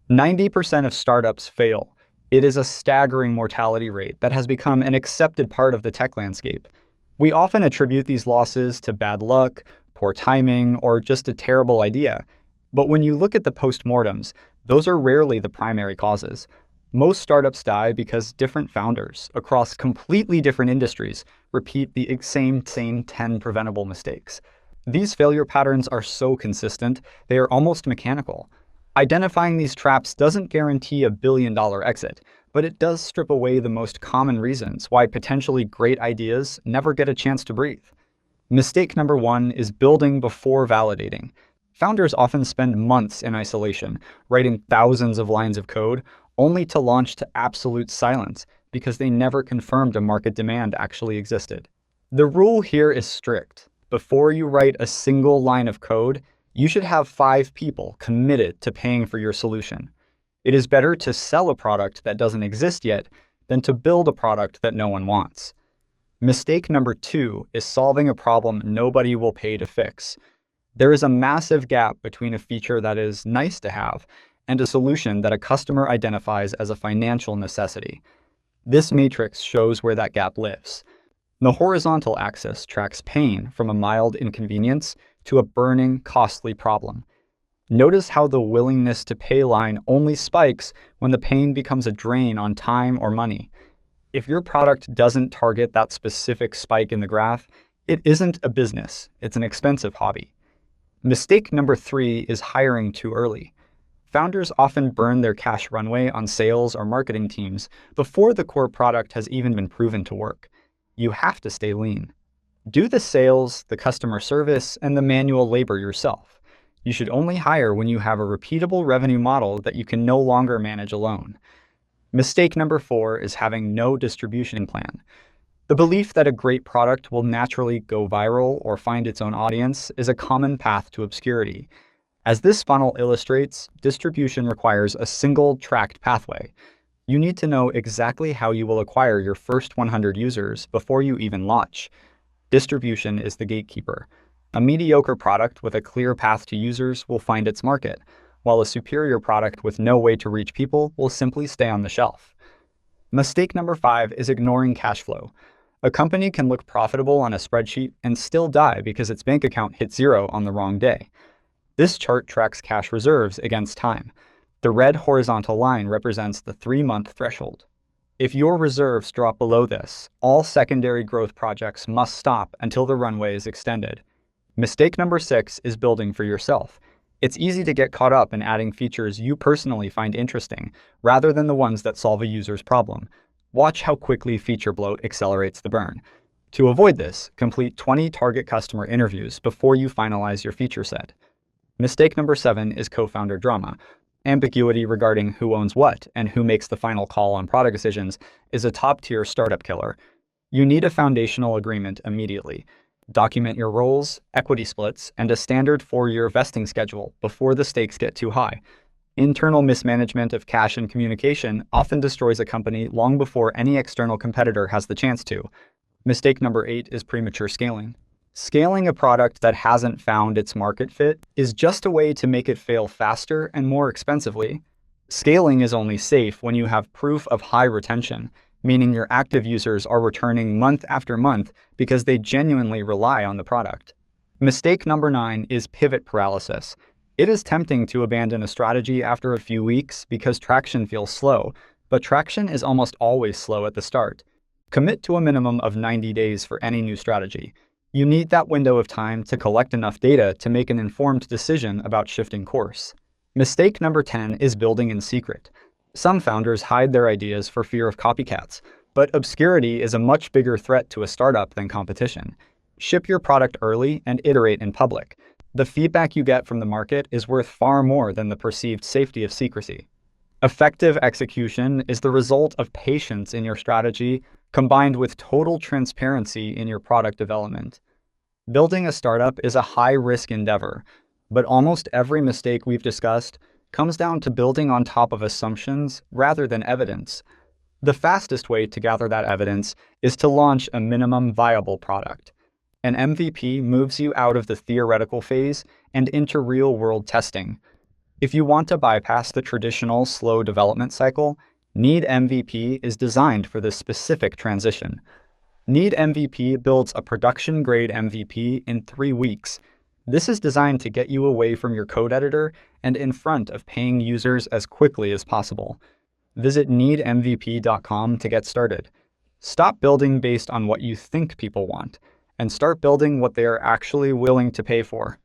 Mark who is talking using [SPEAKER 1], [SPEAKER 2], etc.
[SPEAKER 1] 90% of startups fail. It is a staggering mortality rate that has become an accepted part of the tech landscape. We often attribute these losses to bad luck, poor timing, or just a terrible idea. But when you look at the postmortems, those are rarely the primary causes. Most startups die because different founders across completely different industries repeat the same 10 preventable mistakes. These failure patterns are so consistent, they are almost mechanical. Identifying these traps doesn't guarantee a billion-dollar exit, but it does strip away the most common reasons why potentially great ideas never get a chance to breathe. Mistake number one is building before validating. Founders often spend months in isolation, writing thousands of lines of code, only to launch to absolute silence because they never confirmed a market demand actually existed. The rule here is strict. Before you write a single line of code, you should have 5 people committed to paying for your solution. It is better to sell a product that doesn't exist yet than to build a product that no one wants. Mistake number 2 is solving a problem nobody will pay to fix. There is a massive gap between a feature that is nice to have and a solution that a customer identifies as a financial necessity. This matrix shows where that gap lives. The horizontal axis tracks pain from a mild inconvenience to a burning, costly problem. Notice how the willingness to pay line only spikes when the pain becomes a drain on time or money. If your product doesn't target that specific spike in the graph, it isn't a business, it's an expensive hobby. Mistake number 3 is hiring too early. Founders often burn their cash runway on sales or marketing teams before the core product has even been proven to work. You have to stay lean. Do the sales, the customer service, and the manual labor yourself. You should only hire when you have a repeatable revenue model that you can no longer manage alone. Mistake number 4 is having no distribution plan. The belief that a great product will naturally go viral or find its own audience is a common path to obscurity. As this funnel illustrates, distribution requires a single tracked pathway. You need to know exactly how you will acquire your first 100 users before you even launch. Distribution is the gatekeeper. A mediocre product with a clear path to users will find its market, while a superior product with no way to reach people will simply stay on the shelf. Mistake number 5 is ignoring cash flow. A company can look profitable on a spreadsheet and still die because its bank account hit 0 on the wrong day. This chart tracks cash reserves against time. The red horizontal line represents the 3-month threshold. If your reserves drop below this, all secondary growth projects must stop until the runway is extended. Mistake number 6 is building for yourself. It's easy to get caught up in adding features you personally find interesting, rather than the ones that solve a user's problem. Watch how quickly feature bloat accelerates the burn. To avoid this, complete 20 target customer interviews before you finalize your feature set. Mistake number 7 is co-founder drama. Ambiguity regarding who owns what and who makes the final call on product decisions is a top-tier startup killer. You need a foundational agreement immediately. Document your roles, equity splits, and a standard 4-year vesting schedule before the stakes get too high. Internal mismanagement of cash and communication often destroys a company long before any external competitor has the chance to. Mistake number 8 is premature scaling. Scaling a product that hasn't found its market fit is just a way to make it fail faster and more expensively. Scaling is only safe when you have proof of high retention, meaning your active users are returning month after month because they genuinely rely on the product. Mistake number 9 is pivot paralysis. It is tempting to abandon a strategy after a few weeks because traction feels slow, but traction is almost always slow at the start. Commit to a minimum of 90 days for any new strategy. You need that window of time to collect enough data to make an informed decision about shifting course. Mistake number 10 is building in secret. Some founders hide their ideas for fear of copycats, but obscurity is a much bigger threat to a startup than competition. Ship your product early and iterate in public. The feedback you get from the market is worth far more than the perceived safety of secrecy. Effective execution is the result of patience in your strategy combined with total transparency in your product development. Building a startup is a high-risk endeavor, but almost every mistake we've discussed comes down to building on top of assumptions rather than evidence. The fastest way to gather that evidence is to launch a minimum viable product. An MVP moves you out of the theoretical phase and into real-world testing. If you want to bypass the traditional slow development cycle, Need MVP is designed for this specific transition. Need MVP builds a production-grade MVP in 3 weeks. This is designed to get you away from your code editor and in front of paying users as quickly as possible. Visit needmvp.com to get started. Stop building based on what you think people want, and start building what they are actually willing to pay for.